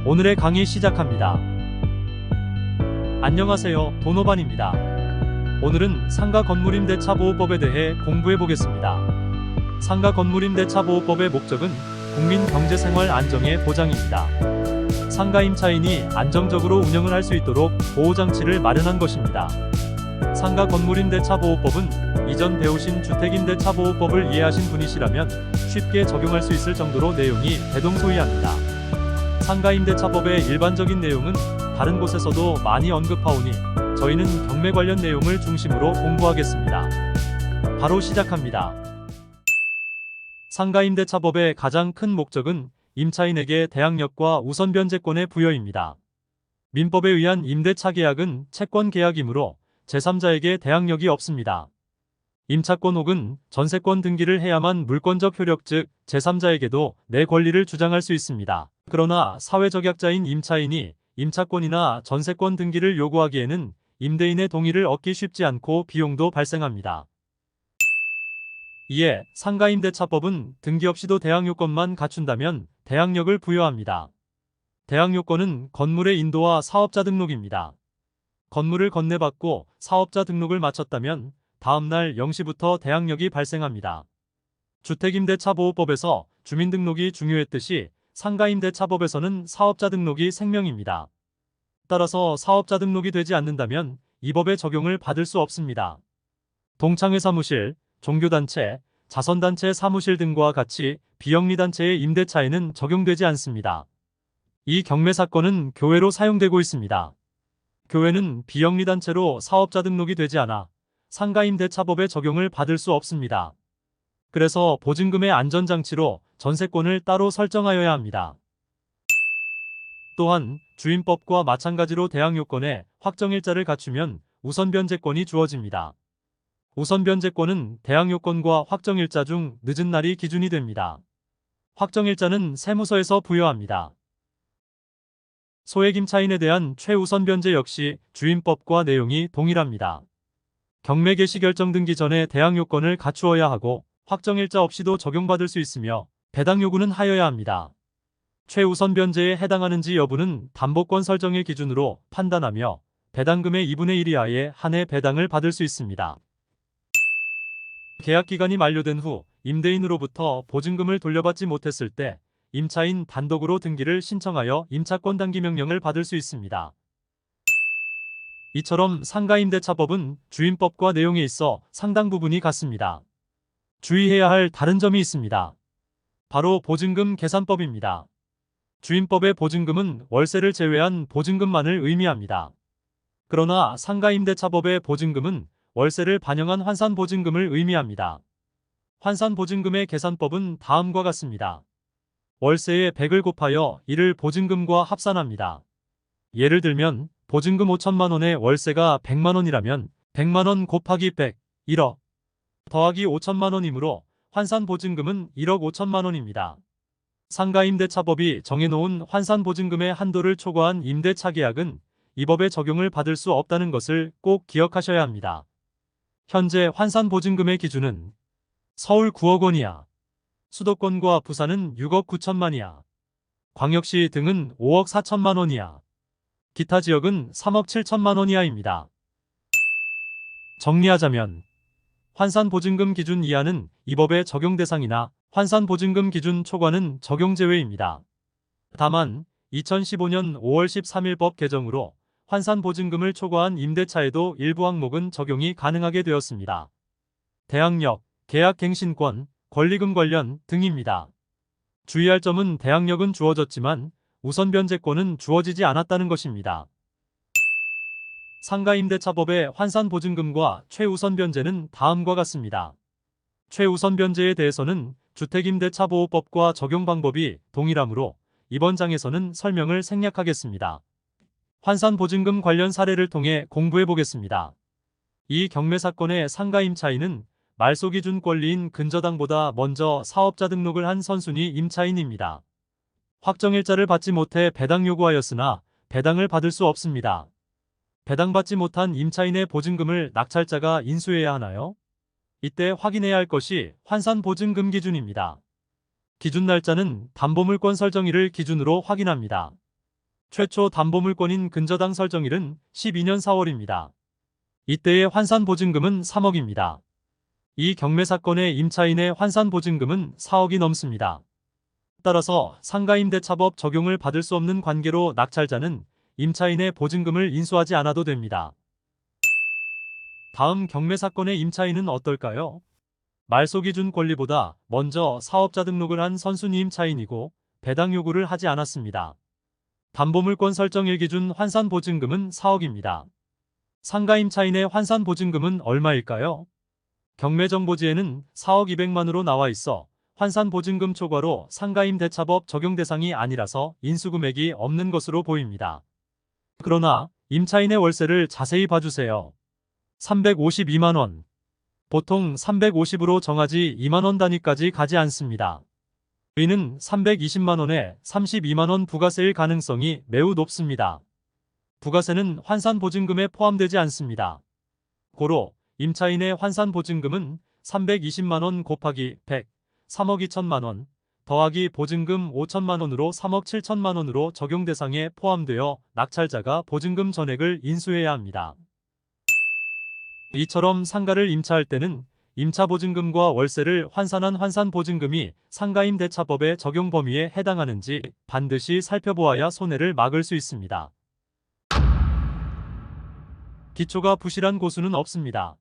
오늘의 강의 시작합니다. 안녕하세요, 도노반입니다. 오늘은 상가 건물임대차보호법에 대해 공부해 보겠습니다. 상가 건물임대차보호법의 목적은 국민 경제생활 안정의 보장입니다. 상가 임차인이 안정적으로 운영을 할 수 있도록 보호장치를 마련한 것입니다. 상가 건물임대차보호법은 이전 배우신 주택임대차보호법을 이해하신 분이시라면 쉽게 적용할 수 있을 정도로 내용이 대동소이합니다. 상가임대차법의 일반적인 내용은 다른 곳에서도 많이 언급하오니 저희는 경매 관련 내용을 중심으로 공부하겠습니다. 바로 시작합니다. 상가임대차법의 가장 큰 목적은 임차인에게 대항력과 우선변제권의 부여입니다. 민법에 의한 임대차 계약은 채권 계약이므로 제3자에게 대항력이 없습니다. 임차권 혹은 전세권 등기를 해야만 물권적 효력 즉 제3자에게도 내 권리를 주장할 수 있습니다. 그러나 사회적약자인 임차인이 임차권이나 전세권 등기를 요구하기에는 임대인의 동의를 얻기 쉽지 않고 비용도 발생합니다. 이에 상가임대차법은 등기 없이도 대항요건만 갖춘다면 대항력을 부여합니다. 대항요건은 건물의 인도와 사업자 등록입니다. 건물을 건네받고 사업자 등록을 마쳤다면 다음날 0시부터 대항력이 발생합니다. 주택임대차보호법에서 주민등록이 중요했듯이 상가임대차법에서는 사업자 등록이 생명입니다. 따라서 사업자 등록이 되지 않는다면 이 법의 적용을 받을 수 없습니다. 동창회 사무실, 종교단체, 자선단체 사무실 등과 같이 비영리단체의 임대차에는 적용되지 않습니다. 이 경매 사건은 교회로 사용되고 있습니다. 교회는 비영리단체로 사업자 등록이 되지 않아 상가임대차법의 적용을 받을 수 없습니다. 그래서 보증금의 안전장치로 전세권을 따로 설정하여야 합니다. 또한 주임법과 마찬가지로 대항요건에 확정일자를 갖추면 우선변제권이 주어집니다. 우선변제권은 대항요건과 확정일자 중 늦은 날이 기준이 됩니다. 확정일자는 세무서에서 부여합니다. 소액임차인에 대한 최우선변제 역시 주임법과 내용이 동일합니다. 경매 개시 결정 등기 전에 대항요건을 갖추어야 하고 확정일자 없이도 적용받을 수 있으며 배당 요구는 하여야 합니다. 최우선 변제에 해당하는지 여부는 담보권 설정의 기준으로 판단하며 배당금의 2분의 1 이하의 한 해 배당을 받을 수 있습니다. 계약기간이 만료된 후 임대인으로부터 보증금을 돌려받지 못했을 때 임차인 단독으로 등기를 신청하여 임차권 당기 명령을 받을 수 있습니다. 이처럼 상가임대차법은 주임법과 내용에 있어 상당 부분이 같습니다. 주의해야 할 다른 점이 있습니다. 바로 보증금 계산법입니다. 주임법의 보증금은 월세를 제외한 보증금만을 의미합니다. 그러나 상가임대차법의 보증금은 월세를 반영한 환산보증금을 의미합니다. 환산보증금의 계산법은 다음과 같습니다. 월세의 100을 곱하여 이를 보증금과 합산합니다. 예를 들면 보증금 5천만 원의 월세가 100만 원이라면 100만 원 곱하기 100, 1억 더하기 5천만 원이므로 환산보증금은 1억 5천만 원입니다. 상가임대차법이 정해놓은 환산보증금의 한도를 초과한 임대차 계약은 이 법의 적용을 받을 수 없다는 것을 꼭 기억하셔야 합니다. 현재 환산보증금의 기준은 서울 9억 원이야, 수도권과 부산은 6억 9천만이야, 광역시 등은 5억 4천만 원이야, 기타 지역은 3억 7천만 원 이하입니다. 정리하자면 환산보증금 기준 이하는 이 법의 적용 대상이나 환산보증금 기준 초과는 적용 제외입니다. 다만 2015년 5월 13일 법 개정으로 환산보증금을 초과한 임대차에도 일부 항목은 적용이 가능하게 되었습니다. 대항력, 계약갱신권, 권리금 관련 등입니다. 주의할 점은 대항력은 주어졌지만 우선변제권은 주어지지 않았다는 것입니다. 상가임대차법의 환산보증금과 최우선변제는 다음과 같습니다. 최우선변제에 대해서는 주택임대차보호법과 적용 방법이 동일하므로 이번 장에서는 설명을 생략하겠습니다. 환산보증금 관련 사례를 통해 공부해 보겠습니다. 이 경매 사건의 상가임차인은 말소기준 권리인 근저당보다 먼저 사업자 등록을 한 선순위 임차인입니다. 확정일자를 받지 못해 배당 요구하였으나 배당을 받을 수 없습니다. 배당받지 못한 임차인의 보증금을 낙찰자가 인수해야 하나요? 이때 확인해야 할 것이 환산보증금 기준입니다. 기준 날짜는 담보물권 설정일을 기준으로 확인합니다. 최초 담보물권인 근저당 설정일은 12년 4월입니다. 이때의 환산보증금은 3억입니다. 이 경매 사건의 임차인의 환산보증금은 4억이 넘습니다. 따라서 상가임대차법 적용을 받을 수 없는 관계로 낙찰자는 임차인의 보증금을 인수하지 않아도 됩니다. 다음 경매 사건의 임차인은 어떨까요? 말소기준 권리보다 먼저 사업자 등록을 한 선순위 임차인이고 배당 요구를 하지 않았습니다. 담보물권 설정일 기준 환산보증금은 4억입니다. 상가 임차인의 환산보증금은 얼마일까요? 경매정보지에는 4억 200만으로 나와 있어 환산보증금 초과로 상가임대차법 적용 대상이 아니라서 인수금액이 없는 것으로 보입니다. 그러나 임차인의 월세를 자세히 봐주세요. 352만원. 보통 350으로 정하지 2만원 단위까지 가지 않습니다. 이는 320만원에 32만원 부가세일 가능성이 매우 높습니다. 부가세는 환산보증금에 포함되지 않습니다. 고로 임차인의 환산보증금은 320만원 곱하기 100, 3억 2천만원, 더하기 보증금 5천만원으로 3억 7천만원으로 적용 대상에 포함되어 낙찰자가 보증금 전액을 인수해야 합니다. 이처럼 상가를 임차할 때는 임차보증금과 월세를 환산한 환산보증금이 상가임대차법의 적용 범위에 해당하는지 반드시 살펴보아야 손해를 막을 수 있습니다. 기초가 부실한 고수는 없습니다.